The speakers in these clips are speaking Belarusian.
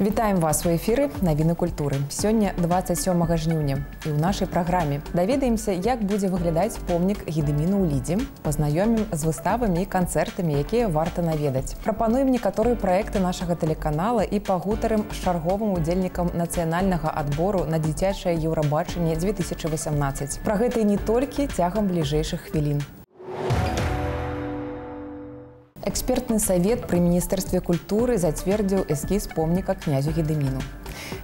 Вітаем вас у эфіры навіны культуры. Сёння 27 жніўня і ў нашай праграме даведаемся, як будзе выглядаць помнік Гедыміну ў Лідзе, пазнаёмім з выставамі і канцэртамі, якія варта наведаць. Прапануем некаторыя праекты нашага тэлеканала і пагутарым з чарговым удзельнікам нацыянальнага адбору на дзіцячае Еўрабачанне 2018. Пра гэта і не толькі цягам бліжэйшых хвілін. Экспертны савет пры міністэрстве культуры зацвердзіў эскіз помніка князю Гедыміну.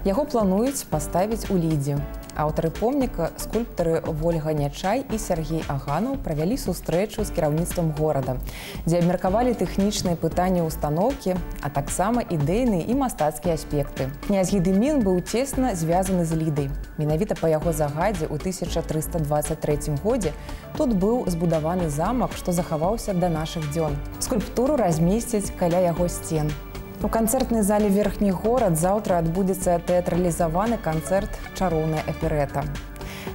Яго плануюць паставіць у Лідзе. Аўтары помніка, скульптары Вольга Нячай і Сергей Аганаў правялі сустрэчу з кіраўніцтвам горада, дзе абмеркавалі тэхнічныя пытанні ўстаноўкі, а таксама ідэйныя і мастацкія аспекты. Князь Гедымін быў цесна звязаны з Лідай. Менавіта па яго загадзе ў 1323 годзе тут быў збудаваны замак, што захаваўся да нашых дзён. Скульптуру размесцяць каля яго сцен. У канцэртнай зале «Верхні горад» заўтра адбудзецца тэатралізаваны канцэрт «Чароўная аперэта».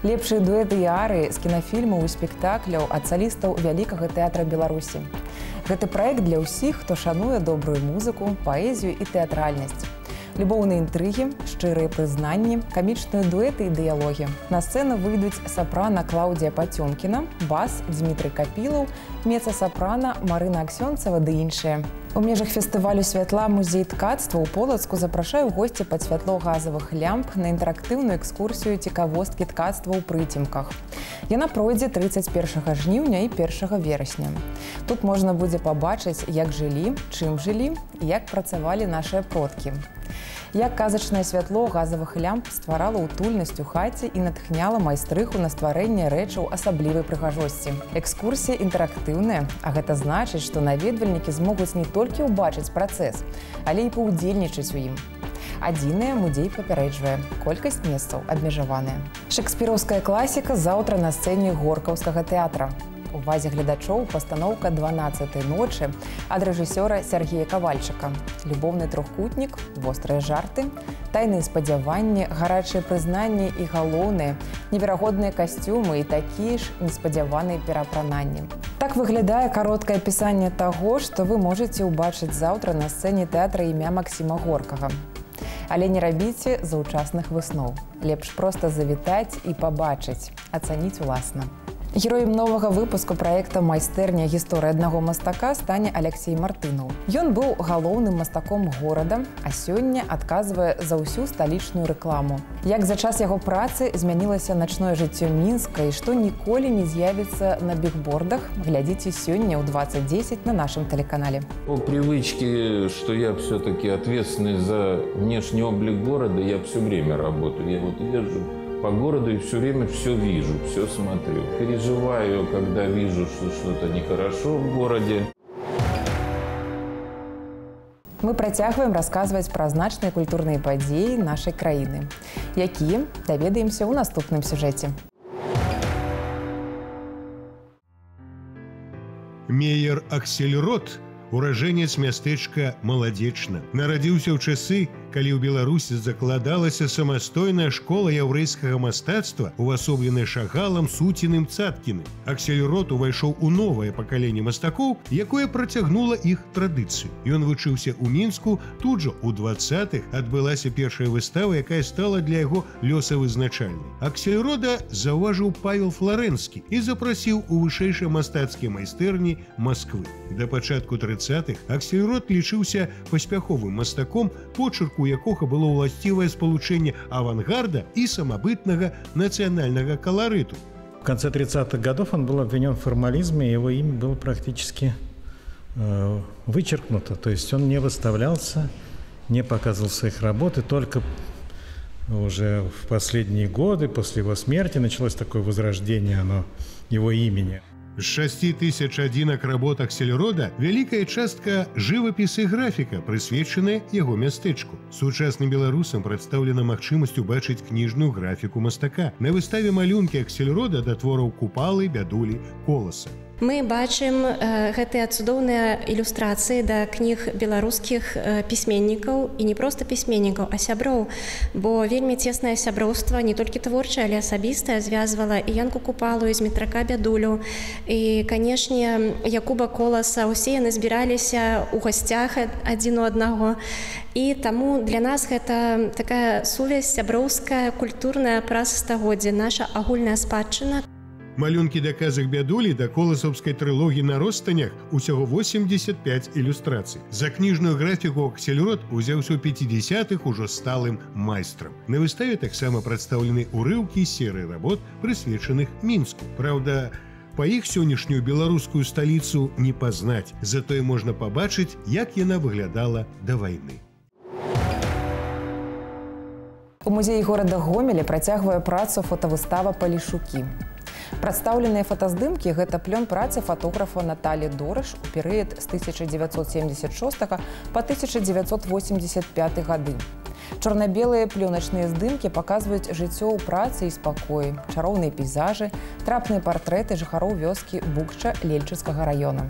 Лепшыя дуэты і арыі з кінафільмаў і спектакляў ад салістаў Вялікага тэатра Беларусі. Гэты праект для ўсіх, хто шануе добрую музыку, паэзію і тэатральнасць. Любоўныя інтрыгі, шчырыя прызнанні, камічныя дуэты і дыялогі. На сцэну выйдуць сапрана Клаўдія Пацёмкіна, бас Дмітрый Капілаў, меца-сапрана Марына Аксёнцава ды іншыя. У межах фестывалю святла музей ткацтва ў Полацку запрашаю госці пад святло газавых лямп на інтэрактыўную экскурсію цікавосткі ткацтва ў прыцемках. Яна пройдзе 31 жніўня і 1 верасня. Тут можна будзе пабачыць, як жылі, чым жылі і як працавалі нашыя продкі. Як казачнае святло газавых лямп стварала утульнасць у хаце і натхняла майстрыху на стварэнне рэчаў асаблівай прыгажосці. Экскурсія інтэрактыўная, а гэта значыць, што наведвальнікі змогуць не толькі ўбачыць працэс, але і паўдзельнічаць у ім. Адзінае, музей папярэджвае, колькасць месцаў абмежаваная. Шэкспіраўская класіка заўтра на сцэне Горкаўскага тэатра. У увазе гледачоў пастаноўка «12-й ночы» ад рэжысёра Сергея Кавальчыка. Любоўны трохкутнік, вострыя жарты, тайныя спадзяванні, гарачыя прызнанні і галоўныя, неверагодныя касцюмы і такія ж неспадзяваныя пераапрананні. Так выглядае кароткае апісанне таго, што вы можаце ўбачыць заўтра на сцэне тэатра імя Максіма Горкага. Але не рабіце заўчасных высноў. Лепш проста завітаць і пабачыць, ацаніць уласна. Героем новага выпуску праекта «Майстэрня. Гісторыя аднаго мастака» стане Алексей Мартынаў. Ён быў галоўным мастаком горада, а сёння адказвае за ўсю сталічную рэкламу. Як за час яго працы змянілася начное жыццё Мінска і што ніколі не з'явіцца на бігбордах, глядзіце сёння ў 20:10 на нашым телеканале. По привычке, что я все-таки ответственный за внешний облик города, я все время работаю. Я вот езжу по городу и все время все вижу, все смотрю. Переживаю, когда вижу, что что-то нехорошо в городе. Мы працягваем расказваць пра значныя культурныя падзеі нашай краіны, якія даведаемся ў наступным сюжэце. Меер Аксельрод, ураджэнец мястэчка Маладзечна, нарадзіўся ў часы, калі ў Беларусі закладалася самастойная школа яўрэйскага мастацтва, увасобленая Шагалам, Суціным, Цаткіным. Аксельрод увайшоў у новае пакаленне мастакоў, якое працягнула іх традыцыю. Ён вучыўся ў Мінску, тут жа ў 20-х адбылася першая выстава, якая стала для яго лёсавызначальнай. Аксельрода заўважыў Павел Фларэнскі і запрасіў у вышэйшыя мастацкія майстэрні Масквы. Да пачатку 30-х Аксельрод лічыўся паспяховым мастаком, почерку якога было ўласцівае спалучэнне авангарда и самобытного национального колориту. В конце 30-х годов он был обвинен в формализме, его имя было практически вычеркнуто. То есть он не выставлялся, не показывал своих работ, и только уже в последние годы, после его смерти, началось такое возрождение его имени. З 6000 адзінак работ Аксельрода вялікая частка жывапіс і графіка, прысвечаная яго мястэчку. Сучасным беларусам прадстаўлена магчымасць убачыць кніжную графіку мастака. На выставе малюнкі Аксельрода да твораў Купалы, Бядулі, Коласа. Мы бачым гэтыя цудоўныя ілюстрацыі да кніг беларускіх пісьменнікаў і не проста пісьменнікаў, а сяброў, бо вельмі цеснае сяброўства, не толькі творчае, але асабістае, звязвала і Янку Купалу, і Змітрака Бядулю, і, канешне, Якуба Коласа. Усе яны збіраліся ў гасцях адзін у аднаго. І таму для нас гэта такая сувязь сяброўская, культурная праз стагоддзі, наша агульная спадчына. Малюнкі да казак Бядулі да коласаўскай трылогіі на ростанях усяго 85 ілюстрацый. За кніжную графіку Аксельрод узяўся ў 50-х ужо сталым майстрам. На выставе таксама прадстаўлены урыўкі серыі работ, прысвечаных Мінску. Праўда, па іх сённяшнюю беларускую сталіцу не пазнаць, затое можна пабачыць, як яна выглядала да вайны. У музеі горада Гомеля працягвае працу фотавыстава «Палішукі». Прадстаўленыя фотаздымкі – гэта плён працы фотографа Наталі Дорыш у перыяд з 1976 па 1985 гады. Чорна-белыя плёначныя здымкі паказваюць жыццё ў працы і спакоі, чароўныя пейзажы, трапныя партрэты жыхароў вёскі Букча Лельчыцкага раёна.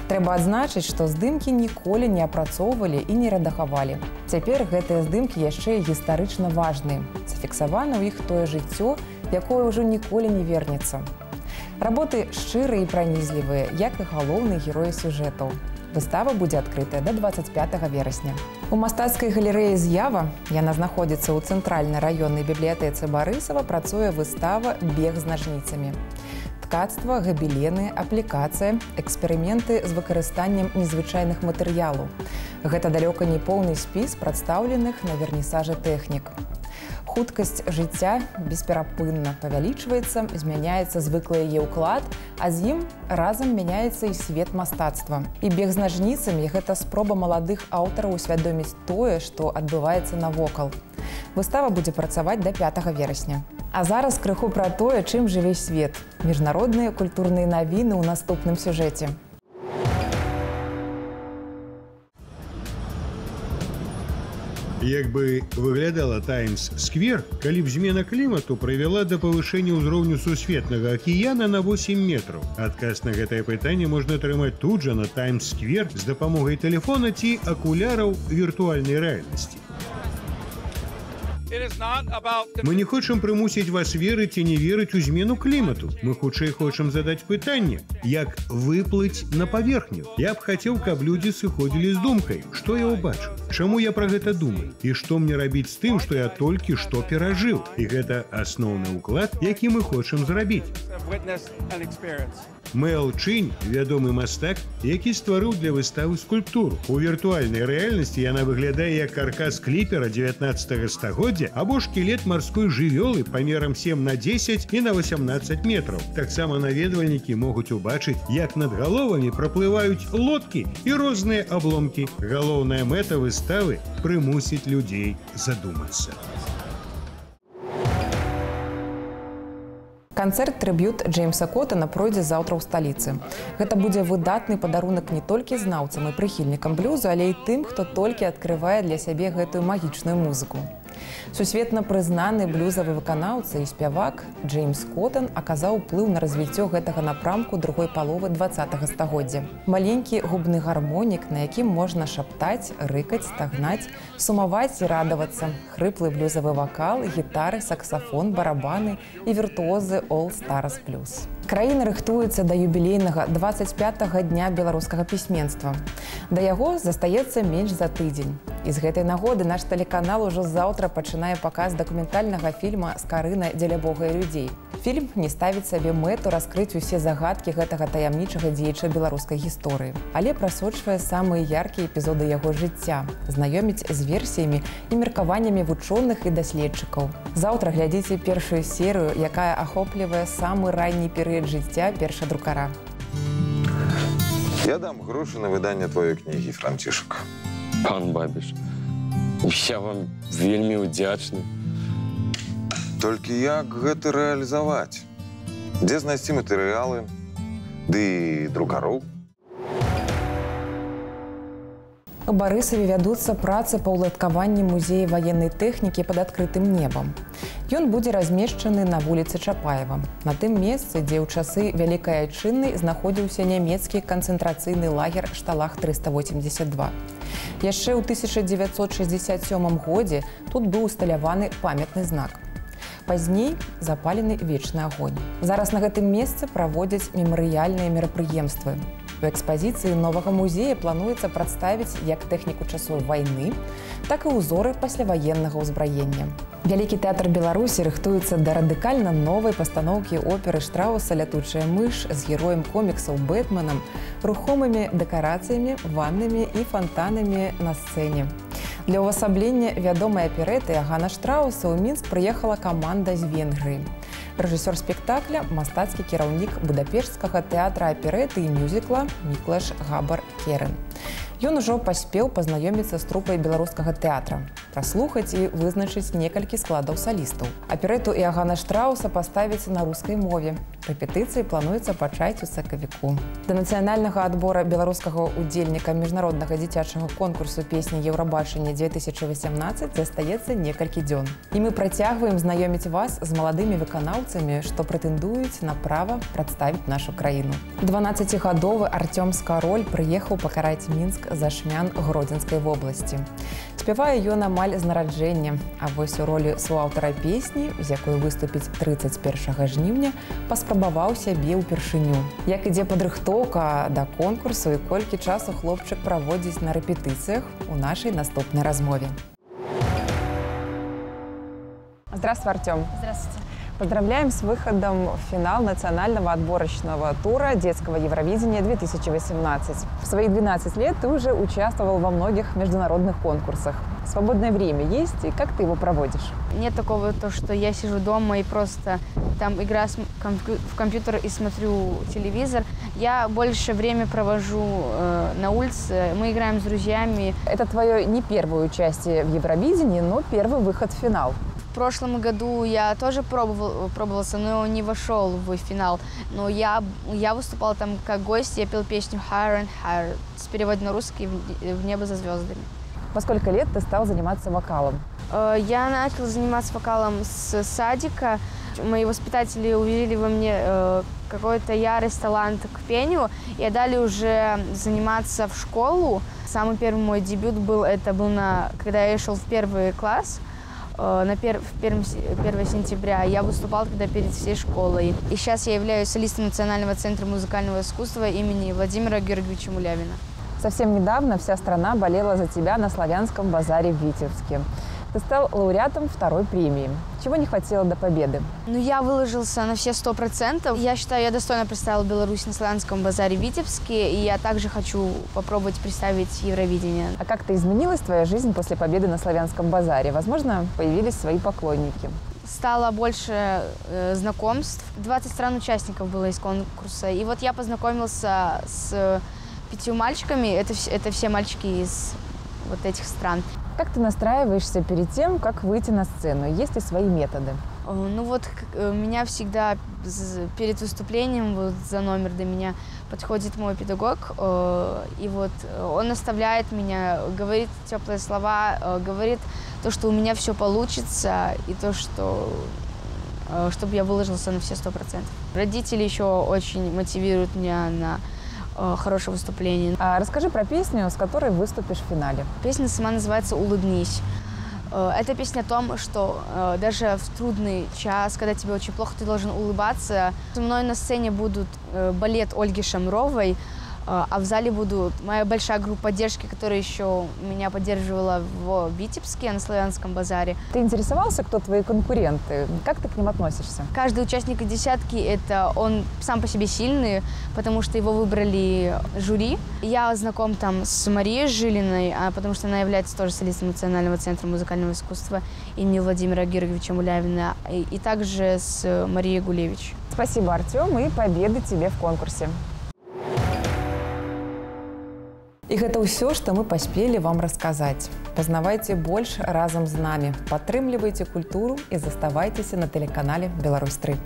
Трэба адзначыць, што здымкі ніколі не апрацоўвалі і не рэдагавалі. Цяпер гэтыя здымкі яшчэ гістарычна важныя. Зафіксавана ў іх тое жыццё, якое ўжо ніколі не вернецца. Работы шчырыя і пранізлівыя, як і галоўныя героі сюжэтаў. Выстава будзе адкрытая да 25 верасня. У мастацкай галерэі «З'ява», яна знаходзіцца ў цэнтральнай раённай бібліятэцы Барысава, працуе выстава «Бег з нажніцамі». Ткацтва, габелены, аплікацыя, эксперыменты з выкарыстаннем незвычайных матэрыялаў. Гэта далёка не поўны спіс прадстаўленых на вернісажы тэхнік. Хуткасць жыцця бесперапынна павялічваецца, змяняецца звыклы яе ўклад, а з ім разам мяняецца і свет мастацтва. І бег з нажніцамі – гэта спроба маладых аўтараў усвядоміць тое, што адбываецца навокал. Выстава будзе працаваць да 5 верасня. А зараз крыху пра тое, чым жыве свет. Міжнародныя культурныя навіны ў наступным сюжэце. Як бы выглядала Таймс-сквер, калі б змена клімату прывяла да павышэння ўзроўню сусветнага акіяна на 8 метраў? Адказ на гэтае пытанне можна атрымаць тут жа на Таймс-сквер з дапамогай тэлефона ці акуляраў віртуальнай рэальнасці. Мы не хочам прымусіць вас верыць ці не верыць у змену клімату. Мы хутчэй хочам задаць пытанне, як выплыць на паверхню. Я б хацеў, каб людзі сыходзілі з думкай, што я ўбачыў, чаму я пра гэта думаю і што мне рабіць з тым, што я толькі што перажыў. І гэта асноўны ўклад, які мы хочам зрабіць. Мэл Чинь – вядомы мастак, які стварыў для выставы скульптуру. У віртуальнай рэальнасці яна выглядае як каркас кліпера 19 стагоддзя або шкілет марской жывёлы памерам 7х10 і на 18 метраў. Таксама наведвальнікі могуць убачыць, як над галовамі праплываюць лодкі і розныя абломкі. Галоўная мэта выставы – прымусіць людзей задумацца. Канцэрт-трыб'ют Джеймса Коттана пройдзе заўтра ў сталіцы. Гэта будзе выдатны падарунак не толькі знаўцам і прыхільнікам блюзу, але і тым, хто толькі адкрывае для сябе гэтую магічную музыку. Сусветна прызнаны блюзавы выканаўца і спявак Джеймс Коттан аказаў уплыў на развіццё гэтага напрамку другой паловы 20-го стагоддзя. Маленькі губны гармонік, на якім можна шаптаць, рыкаць, стагнаць, сумаваць і радавацца. Хрыплы блюзавы вакал, гітары, саксафон, барабаны і віртуозы All Stars Blues. Краіна рыхтуецца да юбілейнага 25-го дня беларускага пісьменства. Да яго застаецца менш за тыдзень. І з гэтай нагоды наш тэлеканал ужо заўтра пачынае паказ дакументальнага фільма «Скарына дзеля Бога і людзей». Фільм не ставіць сабе мэту раскрыць усе загадкі гэтага таямнічага дзеяча беларускай гісторыі, але прасочвае самыя яркія эпізоды яго жыцця, знаёміць з версіямі і меркаваннямі вучоных і даследчыкаў. Заўтра глядзіце першую серыю, якая ахоплівае самы ранні перыяд жыцця першадрукара. Я дам грошы на выданне твоей кнігі, Францішак. Пан Бабіш, я вам вельмі ўдзячны. Толькі як гэта рэалізаваць? Дзе знайсці матэрыялы? Ды і друкароў? У Барысаве вядуцца працы па ўладкаванні музея ваеннай тэхнікі пад адкрытым небам. Ён будзе размешчаны на вуліцы Чапаева. На тым месцы, дзе ў часы Вялікай Айчыннай знаходзіўся нямецкі канцэнтрацыйны лагер Шталах 382. Яшчэ ў 1967 годзе тут быў усталяваны памятны знак. Пазней запалены вечны агонь. Зараз на гэтым месцы праводзяць мемарыяльныя мерапрыемствы. У экспазіцыі новага музея плануецца прадставіць як тэхніку часоў вайны, так і ўзоры пасляваеннага ўзбраення. Вялікі тэатр Беларусі рыхтуецца да радыкальна новай пастаноўкі оперы Штрауса «Лятучая мыш» з героем коміксаў Бэтменам, рухомымі дэкарацыямі, ваннамі і фантанамі на сцэне. Для ўвасаблення вядомай аперэты Ягана Штрауса ў Мінск прыехала каманда з Венгрыі. Рэжысёр спектакля – мастацкі кіраўнік Будапешцкага тэатра аперэты і мюзікла Міклаш Габар-Керен. Ён ужо паспеў пазнаёміцца з трупай беларускага тэатра, праслухаць і вызначыць некалькі складаў салістаў. Аперэту Іагана Штрауса паставіць на рускай мове. Рэпетыцыі плануецца пачаць у сакавіку. Да нацыянальнага адбора беларускага удзельніка міжнароднага дзіцячага конкурсу песні Еўрабачання 2018 застаецца некалькі дзён. І мы працягваем знаёміць вас з маладымі выканаўцамі, што прэтэндуюць на права прадставіць нашу краіну. 12-гадовы Артём Скароль прыехаў пакараць Мінск за Шмян Гродзенскай вобласці. Спявае ён амаль з нараджэння, а вось у ролі суаўтара песні, з якой выступіць 31 жніўня, паспрабаваў сябе ўпершыню. Як ідзе падрыхтоўка да конкурсу і колькі часу хлопчык праводзіць на рэпетыцыях у нашай наступнай размове. Здравствуй, Артём. Здравствуйте. Поздравляем с выходом в финал национального отборочного тура детского Евровидения 2018. В свои 12 лет ты уже участвовал во многих международных конкурсах. Свободное время есть, и как ты его проводишь? Нет такого, что я сижу дома и просто там играю в компьютер и смотрю телевизор. Я больше время провожу на улице, мы играем с друзьями. Это твое не первое участие в Евровидении, но первый выход в финал. В прошлом году я тоже пробовался, но не вошел в финал. Но я выступала там как гость, я пел песню «Higher and Higher» с переводом на русский «В небо за звездами». Во сколько лет ты стал заниматься вокалом? Я начал заниматься вокалом с садика. Мои воспитатели увидели во мне какой-то ярость, талант к пению и отдали уже заниматься в школу. Самый первый мой дебют был, когда я шел в первый класс. На 1 сентября я выступал тогда перед всей школой. И сейчас я являюсь солистом Национального центра музыкального искусства имени Владимира Георгиевича Мулявина. Совсем недавно вся страна болела за тебя на Славянском базаре в Витебске. Ты стал лауреатом второй премии. Чего не хватило до победы? Я выложился на все 100%. Я считаю, я достойно представила Беларусь на Славянском базаре в Витебске, и я также хочу попробовать представить Евровидение. А как-то изменилась твоя жизнь после победы на Славянском базаре? Возможно, появились свои поклонники. Стало больше знакомств. 20 стран-участников было из конкурса. И вот я познакомился с 5 мальчиками. Это все мальчики из вот этих стран. Как ты настраиваешься перед тем, как выйти на сцену? Есть ли свои методы? Меня всегда перед выступлением за номер до меня подходит мой педагог, и он наставляет меня, говорит теплые слова, говорит то, что у меня все получится, и то, что чтобы я выложился на все 100%. Родители еще очень мотивируют меня на хорошее выступление. А расскажи про песню, с которой выступишь в финале. Песня сама называется «Улыбнись». Это песня о том, что даже в трудный час, когда тебе очень плохо, ты должен улыбаться. Со мной на сцене будут балет Ольги Шамровой, а в зале будут моя большая группа поддержки, которая еще меня поддерживала в Витебске на Славянском базаре. Ты интересовался, кто твои конкуренты? Как ты к ним относишься? Каждый участник десятки он сам по себе сильный, потому что его выбрали жюри. Я знаком там с Марией Жилиной, потому что она является тоже солистом Национального центра музыкального искусства имени Владимира Георгиевича Мулявина, и также с Марией Гулевич. Спасибо, Артём, и победы тебе в конкурсе. І гэта ўсё, што мы паспелі вам расказаць. Пазнавайце больш разам з намі, падтрымлівайце культуру і заставайцеся на тэлеканале Беларусь 3.